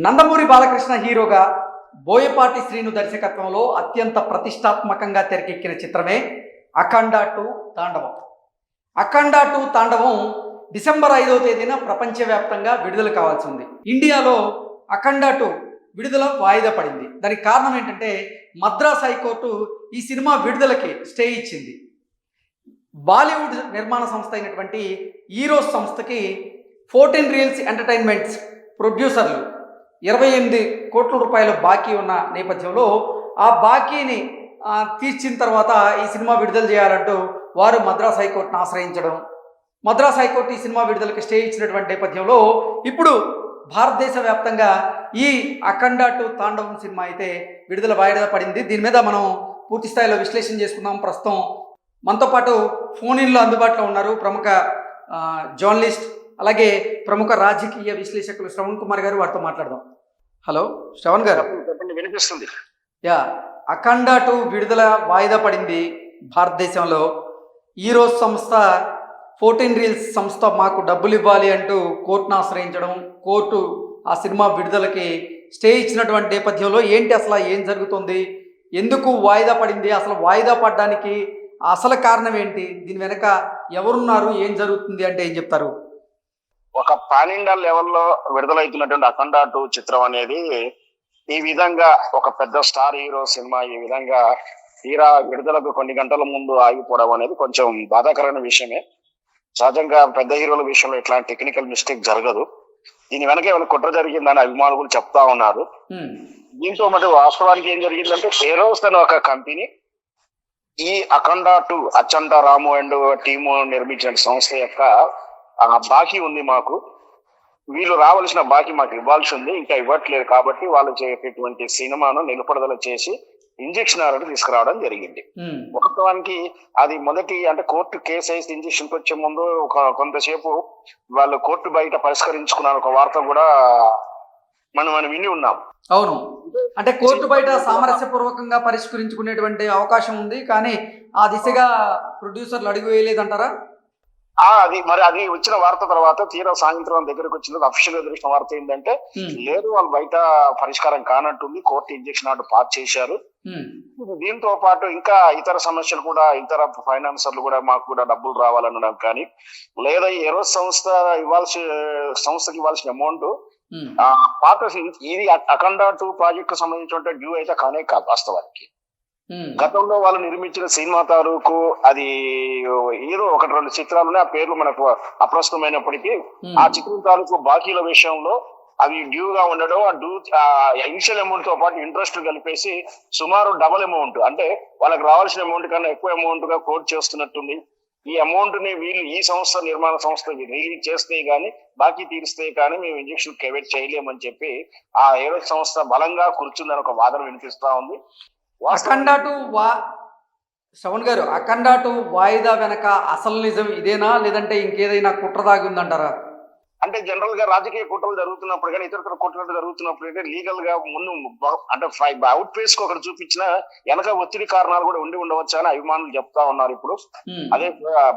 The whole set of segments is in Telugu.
నందమూరి బాలకృష్ణ హీరోగా బోయపాటి శ్రీను దర్శకత్వంలో అత్యంత ప్రతిష్టాత్మకంగా తెరకెక్కిన చిత్రమే అఖండ 2 తాండవం. అఖండ 2 తాండవం డిసెంబర్ 5వ తేదీన ప్రపంచవ్యాప్తంగా విడుదల కావాల్సి ఉంది. ఇండియాలో అఖండ 2 విడుదల వాయిదా పడింది. దానికి కారణం ఏంటంటే మద్రాస్ హైకోర్టు ఈ సినిమా విడుదలకి స్టే ఇచ్చింది. బాలీవుడ్ నిర్మాణ సంస్థ అయినటువంటి ఈరోస్ సంస్థకి 14 రీల్స్ ఎంటర్టైన్మెంట్స్ ప్రొడ్యూసర్లు 28 కోట్ల రూపాయల బాకీ ఉన్న నేపథ్యంలో ఆ బాకీని తీర్చిన తర్వాత ఈ సినిమా విడుదల చేయాలంటూ వారు మద్రాస్ హైకోర్టును ఆశ్రయించడం, మద్రాస్ హైకోర్టు ఈ సినిమా విడుదలకి స్టే ఇచ్చినటువంటి నేపథ్యంలో ఇప్పుడు భారతదేశ వ్యాప్తంగా ఈ అఖండ 2 తాండవం సినిమా అయితే విడుదల వాయిదా పడింది. దీని మీద మనం పూర్తి స్థాయిలో విశ్లేషణ చేసుకుందాం. ప్రస్తుతం మనతో పాటు ఫోన్ ఇన్లో అందుబాటులో ఉన్నారు ప్రముఖ జర్నలిస్ట్ అలాగే ప్రముఖ రాజకీయ విశ్లేషకులు శ్రవణ్ కుమార్ గారు. వారితో మాట్లాడదాం. హలో శ్రవణ్ గారు. చెప్పండి, వినిపిస్తుంది. అఖండ 2 విడుదల వాయిదా పడింది భారతదేశంలో. ఈరోజు సంస్థ 14 రీల్స్ సంస్థ మాకు డబ్బులు ఇవ్వాలి అంటూ కోర్టును ఆశ్రయించడం, కోర్టు ఆ సినిమా విడుదలకి స్టే ఇచ్చినటువంటి నేపథ్యంలో ఏంటి అసలు ఏం జరుగుతుంది, ఎందుకు వాయిదా పడింది, అసలు వాయిదా పడడానికి అసలు కారణం ఏంటి, దీని వెనక ఎవరున్నారు, ఏం జరుగుతుంది అంటే ఏం చెప్తారు? ఒక పాన్ ఇండియా లెవెల్లో విడుదలవుతున్నటువంటి అఖండ 2 చిత్రం అనేది ఈ విధంగా ఒక పెద్ద స్టార్ హీరో సినిమా ఈ విధంగా తీరా విడుదలకు కొన్ని గంటల ముందు ఆగిపోవడం అనేది కొంచెం బాధాకరమైన విషయమే. సహజంగా పెద్ద హీరోల విషయంలో ఇట్లాంటి టెక్నికల్ మిస్టేక్ జరగదు. దీని వెనక ఏమైనా కుట్ర జరిగిందని అభిమానులు చెప్తా ఉన్నారు. దీంతో మరి వాస్తవానికి ఏం జరిగిందంటే ఏరోస్ అనే ఒక కంపెనీ ఈ అఖండ 2 అచ్చంట రాము అండ్ టీము నిర్మించిన సంస్థ యొక్క బాకీ ఉంది, మాకు వీళ్ళు రావాల్సిన బాకీ మాకు ఇవ్వాల్సి ఉంది, ఇంకా ఇవ్వట్లేదు కాబట్టి వాళ్ళు చేసేటువంటి సినిమాను నిలుపుదల చేసి ఇంజక్షన్ ఆర్డర్ తీసుకురావడం జరిగింది. వాస్తవానికి అది మొదటి అంటే కోర్టు కేసు వేసి ఇంజక్షన్ వచ్చే ముందు కొంతసేపు వాళ్ళు కోర్టు బయట పరిష్కరించుకున్నారు ఒక వార్త కూడా మనం విని ఉన్నాం. అవును, అంటే కోర్టు బయట సామరస్యపూర్వకంగా పరిష్కరించుకునేటువంటి అవకాశం ఉంది, కానీ ఆ దిశగా ప్రొడ్యూసర్లు అడుగు వేయలేదంటారా? అది వచ్చిన వార్త తర్వాత తీరా సాయంత్రం దగ్గరకు వచ్చింది. అఫీషియల్ గా తెలిసిన వార్త ఏంటంటే లేదు, వాళ్ళు బయట పరిష్కారం కానట్టుంది, కోర్టు ఇంజక్షన్ ఆర్డర్ పాస్ చేశారు. దీంతో పాటు ఇంకా ఇతర సమస్యలు కూడా, ఇతర ఫైనాన్సర్లు కూడా మాకు కూడా డబ్బులు రావాలనడం కానీ, లేదా ఏరో సంస్థకి ఇవ్వాల్సిన అమౌంట్ పాత ఇది అఖండ 2 ప్రాజెక్ట్ సంబంధించిన డ్యూ అయితే కానే కాదు. వాస్తవానికి గతంలో వాళ్ళు నిర్మించిన సినిమా తాలూకు అది ఏదో 1-2 చిత్రాలునే ఆ పేర్లు మనకు అప్రస్తుతమైనప్పటికీ ఆ చిత్రం తాలూకు బాకీల విషయంలో అవి డ్యూగా ఉండడం, ఇనిషియల్ అమౌంట్ తో పాటు ఇంట్రెస్ట్ కలిపేసి సుమారు డబుల్ అమౌంట్, అంటే వాళ్ళకి రావాల్సిన అమౌంట్ కన్నా ఎక్కువ అమౌంట్ గా కోట్ చేస్తున్నట్టుంది. ఈ అమౌంట్ ని వీళ్ళు ఈ సంస్థ నిర్మాణ సంస్థ రిలీజ్ చేస్తే గానీ బాకీ తీరిస్తే కానీ మేము ఇంజక్షన్ క్రెడిట్ చేయలేమని చెప్పి ఆ ఏరో సంస్థ బలంగా కూర్చుందని ఒక వాదన వినిపిస్తా ఉంది. అఖండ 2 శ్రవణ్ గారు, అఖండ 2 వాయిదా వెనక అసలు నిజం ఇదేనా, లేదంటే ఇంకేదైనా కుట్ర దాగి ఉందంటారా? అంటే జనరల్ గా రాజకీయ కుట్రలు జరుగుతున్నప్పుడు కానీ ఇతర కుట్రలు జరుగుతున్నప్పుడు అయితే లీగల్ గా ముందు అంటే అవుట్ ఫేస్ కు ఒకటి చూపించిన వెనక ఒత్తిడి కారణాలు కూడా ఉండి ఉండవచ్చు అని అభిమానులు చెప్తా ఉన్నారు. ఇప్పుడు అదే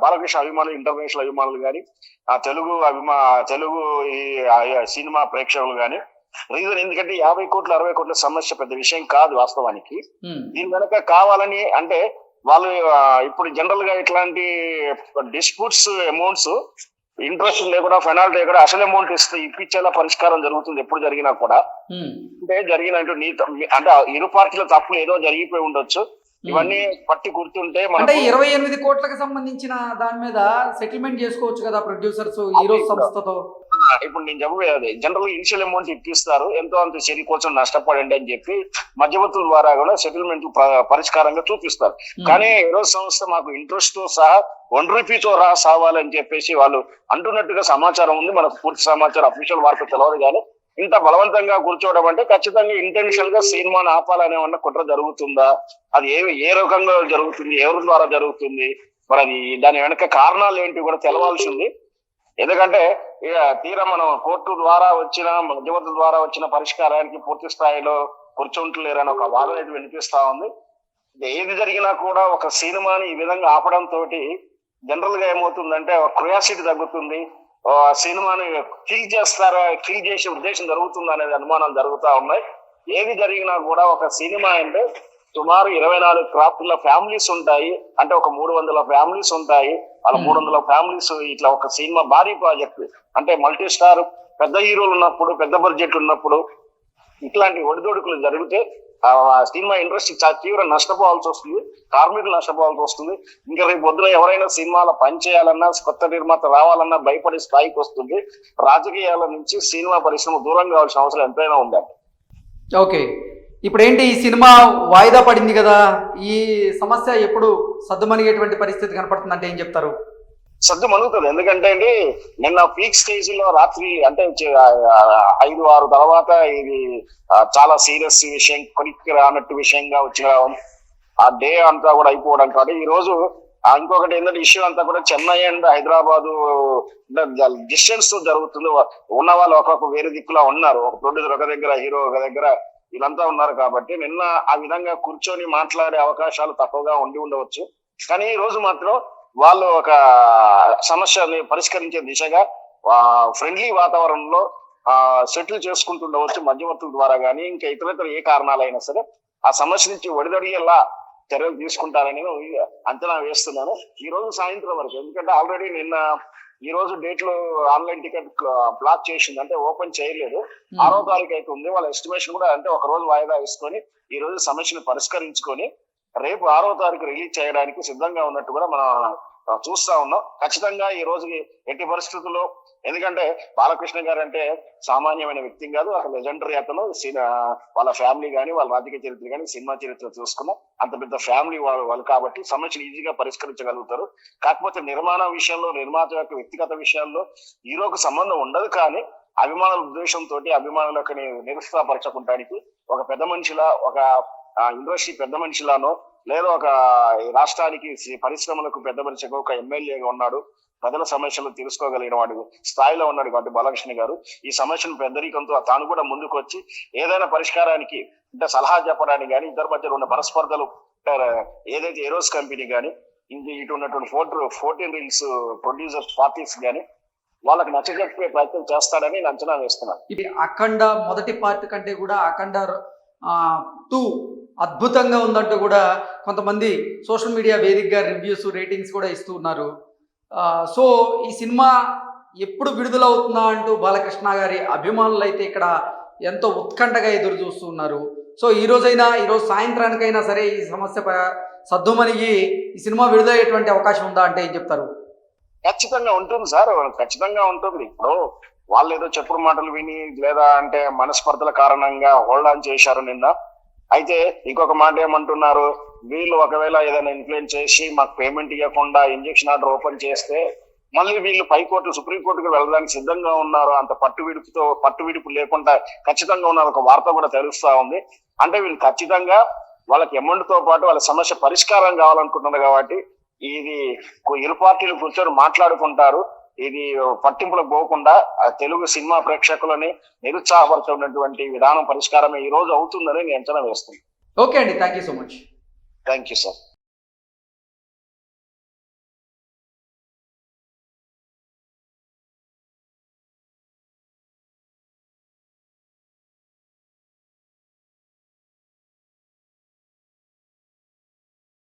బాలకృష్ణ అభిమానులు, ఇంటర్నేషనల్ అభిమానులు కానీ, తెలుగు ఈ సినిమా ప్రేక్షకులు కానీ, రీజన్ ఎందుకంటే 50 కోట్లు 60 కోట్ల సమస్య పెద్ద విషయం కాదు వాస్తవానికి. దీని వెనక కావాలని అంటే వాళ్ళు ఇప్పుడు జనరల్ గా ఇట్లాంటి డిస్ప్యూట్స్ అమౌంట్స్ ఇంట్రెస్ట్ లేకుండా పెనాల్టీ లేకుండా అసలు అమౌంట్ ఇప్పించేలా పరిష్కారం జరుగుతుంది ఎప్పుడు జరిగినా కూడా. అంటే జరిగినట్టు అంటే ఇరు పార్టీల తప్పులు ఏదో జరిగిపోయి ఉండొచ్చు, ఇవన్నీ పట్టి గుర్తుంటే అంటే 28 కోట్లకు సంబంధించిన దాని మీద సెటిల్మెంట్ చేసుకోవచ్చు కదా ప్రొడ్యూసర్స్ ఈరోజు సంస్థతో. ఇప్పుడు నేను చెప్పేది జనరల్ గా ఇనిషియల్ అమౌంట్ ఇప్పిస్తారు, ఎంతో అంత చర్య కోసం నష్టపడండి అని చెప్పి మధ్యవర్తుల ద్వారా కూడా సెటిల్మెంట్ పరిష్కారంగా చూపిస్తారు. కానీ ఏరో సంస్థ మాకు ఇంట్రెస్ట్ తో సహా ₹1 సావాలని చెప్పేసి వాళ్ళు అంటున్నట్టుగా సమాచారం ఉంది. మనకు పూర్తి సమాచారం అఫీషియల్ వార్త తెలవదు, కానీ ఇంత బలవంతంగా కూర్చోవడం అంటే ఖచ్చితంగా ఇంటెన్షనల్ గా సినిమాను ఆపాలనే కుట్ర జరుగుతుందా, అది ఏ రకంగా జరుగుతుంది, ఎవరి ద్వారా జరుగుతుంది, మరి అది దాని వెనక కారణాలు ఏంటి కూడా తెలవాల్సి ఉంది. ఎందుకంటే తీరా మనం కోర్టు ద్వారా వచ్చిన మధ్యవర్తుల ద్వారా వచ్చిన పరిష్కారానికి పూర్తి స్థాయిలో కూర్చుంటలేరని ఒక వాదన అయితే వినిపిస్తా ఉంది. ఏది జరిగినా కూడా ఒక సినిమాని ఈ విధంగా ఆపడం తోటి జనరల్ గా ఏమవుతుందంటే క్యూరియాసిటీ తగ్గుతుంది, సినిమాని కిల్ చేస్తారా, కిల్ చేసే ఉద్దేశం జరుగుతుందా అనేది అనుమానాలు జరుగుతా ఉన్నాయి. ఏది జరిగినా కూడా ఒక సినిమా అంటే సుమారు 24 క్రాఫ్ట్ల ఫ్యామిలీస్ ఉంటాయి. అంటే ఒక 300 ఫ్యామిలీస్ ఉంటాయి. వాళ్ళ 300 ఫ్యామిలీస్ ఇట్లా ఒక సినిమా భారీ ప్రాజెక్ట్ అంటే మల్టీ స్టార్ పెద్ద హీరోలు ఉన్నప్పుడు, పెద్ద బడ్జెట్ ఉన్నప్పుడు ఇట్లాంటి ఒడిదొడుకులు జరిగితే ఆ సినిమా ఇండస్ట్రీ చాలా తీవ్ర నష్టపోవాల్సి వస్తుంది. కార్మికులు నష్టపోవాల్సి వస్తుంది. ఇంకా రేపు పొద్దున ఎవరైనా సినిమాలో పనిచేయాలన్నా, కొత్త నిర్మాత రావాలన్నా భయపడే స్థాయికి వస్తుంది. రాజకీయాల నుంచి సినిమా పరిశ్రమ దూరం కావాల్సిన అవసరం ఎంతైనా ఉందండి. ఓకే, ఇప్పుడు ఏంటి ఈ సినిమా వాయిదా పడింది కదా, ఈ సమస్య ఎప్పుడు సద్దుమణిగేటువంటి పరిస్థితి కనపడుతుంది అంటే ఏం చెప్తారు? సద్దు మనుగుతుంది. ఎందుకంటే అండి నిన్న పీక్ స్టేజ్ లో రాత్రి అంటే 5-6 తర్వాత ఇది చాలా సీరియస్ విషయం, కొనికి రానట్టు విషయంగా వచ్చిన ఆ డే అంతా కూడా అయిపోవడం కాబట్టి ఈ రోజు ఇంకొకటి ఏంటంటే ఇష్యూ అంతా కూడా చెన్నై అండ్ హైదరాబాదు డిస్టెన్స్ తో జరుగుతుంది. ఉన్న వాళ్ళు ఒక్కొక్క వేరే దిక్కులా ఉన్నారు. ఒక ప్రొడ్యూసర్ ఒక దగ్గర, హీరో ఒక దగ్గర, వీళ్ళంతా ఉన్నారు కాబట్టి నిన్న ఆ విధంగా కూర్చొని మాట్లాడే అవకాశాలు తక్కువగా ఉండవచ్చు. కానీ ఈ రోజు మాత్రం వాళ్ళు ఒక సమస్యని పరిష్కరించే దిశగా ఫ్రెండ్లీ వాతావరణంలో సెటిల్ చేసుకుంటుండవచ్చు మధ్యవర్తుల ద్వారా కానీ ఇంకా ఇతర ఏ కారణాలైనా సరే ఆ సమస్య నుంచి ఒడిదొడిగేలా చర్యలు తీసుకుంటారని అంచనా వేస్తున్నాను ఈ రోజు సాయంత్రం వరకు. ఎందుకంటే ఆల్రెడీ నిన్న ఈ రోజు డేట్ లో ఆన్లైన్ టికెట్ బ్లాక్ చేసింది, అంటే ఓపెన్ చేయలేదు. 6వ తారీఖు అయితే ఉంది. వాళ్ళ ఎస్టిమేషన్ కూడా అంటే ఒక రోజు వాయిదా వేసుకొని ఈ రోజు సమస్యను పరిష్కరించుకొని రేపు 6వ తారీఖు రిలీజ్ చేయడానికి సిద్ధంగా ఉన్నట్టు కూడా మనం చూస్తా ఉన్నాం. ఖచ్చితంగా ఈ రోజు ఎట్టి పరిస్థితుల్లో, ఎందుకంటే బాలకృష్ణ గారు అంటే సామాన్యమైన వ్యక్తి కాదు, ఒక లెజెండరీ అతను. వాళ్ళ ఫ్యామిలీ కానీ, వాళ్ళ రాజకీయ చరిత్ర కానీ, సినిమా చరిత్ర చూసుకున్నా అంత పెద్ద ఫ్యామిలీ వాళ్ళు కాబట్టి సమస్యను ఈజీగా పరిష్కరించగలుగుతారు. కాకపోతే నిర్మాణ విషయంలో, నిర్మాత యొక్క వ్యక్తిగత విషయాల్లో హీరోకు సంబంధం ఉండదు. కానీ అభిమానుల ఉద్దేశంతో అభిమానులకు నిరుత్సాహపరచడానికి ఒక పెద్ద మనిషిలా, ఒక ఇండస్ట్రీ పెద్ద మనిషిలానో, లేదా ఒక రాష్ట్రానికి పరిశ్రమలకు పెద్ద మనిషిగా ఒక ఎమ్మెల్యేగా ఉన్నాడు, ప్రజల సమస్యలు తెలుసుకోగలిగిన వాడు స్థాయిలో ఉన్నాడు కాబట్టి బాలకృష్ణ గారు ఈ సమస్యను పెద్దరికంతో తాను కూడా ముందుకు వచ్చి ఏదైనా పరిష్కారానికి అంటే సలహా చెప్పడానికి కానీ, ఇద్దరి మధ్యలో ఉన్న పరస్పర్ధలు ఏదైతే ఏరోస్ కంపెనీ కానీ, ఇటు ఉన్నటువంటి 14 రీల్స్ ప్రొడ్యూసర్స్ పార్టీస్ కానీ వాళ్ళకి నచ్చజెప్పే ప్రయత్నం చేస్తాడని నేను అంచనా వేస్తున్నాను. ఇది అఖండ మొదటి పార్ట్ కంటే కూడా అఖండ 2 అద్భుతంగా ఉందంటూ కూడా కొంతమంది సోషల్ మీడియా వేదికగా రివ్యూస్, రేటింగ్స్ కూడా ఇస్తూ ఉన్నారు. సో ఈ సినిమా ఎప్పుడు విడుదలవుతుందా అంటూ బాలకృష్ణ గారి అభిమానులు అయితే ఇక్కడ ఎంతో ఉత్కంఠగా ఎదురు చూస్తూ ఉన్నారు. సో ఈరోజు సాయంత్రానికైనా సరే ఈ సమస్య సద్దుమణిగి ఈ సినిమా విడుదలయ్యేటువంటి అవకాశం ఉందా అంటే ఏం చెప్తారు? ఖచ్చితంగా ఉంటుంది సార్, ఖచ్చితంగా ఉంటుంది. ఇప్పుడు వాళ్ళు ఏదో చెప్పుడు మాటలు విని లేదా అంటే మనస్పర్ధల కారణంగా హోల్డ్ ఆన్ చేశారు నిన్న. అయితే ఇంకొక మాట ఏమంటున్నారు, వీళ్ళు ఒకవేళ ఏదైనా ఇన్ఫ్లుయెన్స్ చేసి మాకు పేమెంట్ ఇవ్వకుండా ఇంజక్షన్ ఆర్డర్ ఓపెన్ చేస్తే మళ్ళీ వీళ్ళు పైకోర్టు, సుప్రీంకోర్టుకు వెళ్ళడానికి సిద్ధంగా ఉన్నారు. అంత పట్టు విడుపు లేకుండా ఖచ్చితంగా ఉన్నారు. ఒక వార్త కూడా తెలుస్తా ఉంది. అంటే వీళ్ళు ఖచ్చితంగా వాళ్ళకి అమౌంట్ తో పాటు వాళ్ళ సమస్య పరిష్కారం కావాలనుకుంటున్నారు కాబట్టి ఇది ఇరు పార్టీలు కూర్చొని మాట్లాడుకుంటారు. ఇది పట్టింపులకు పోకుండా తెలుగు సినిమా ప్రేక్షకులని నిరుత్సాహపరుచున్నటువంటి విధానం పరిష్కారమే ఈ రోజు అవుతుందని నేను అంచనా వేస్తున్నాను. ఓకే అండి, thank you so much. Thank you sir.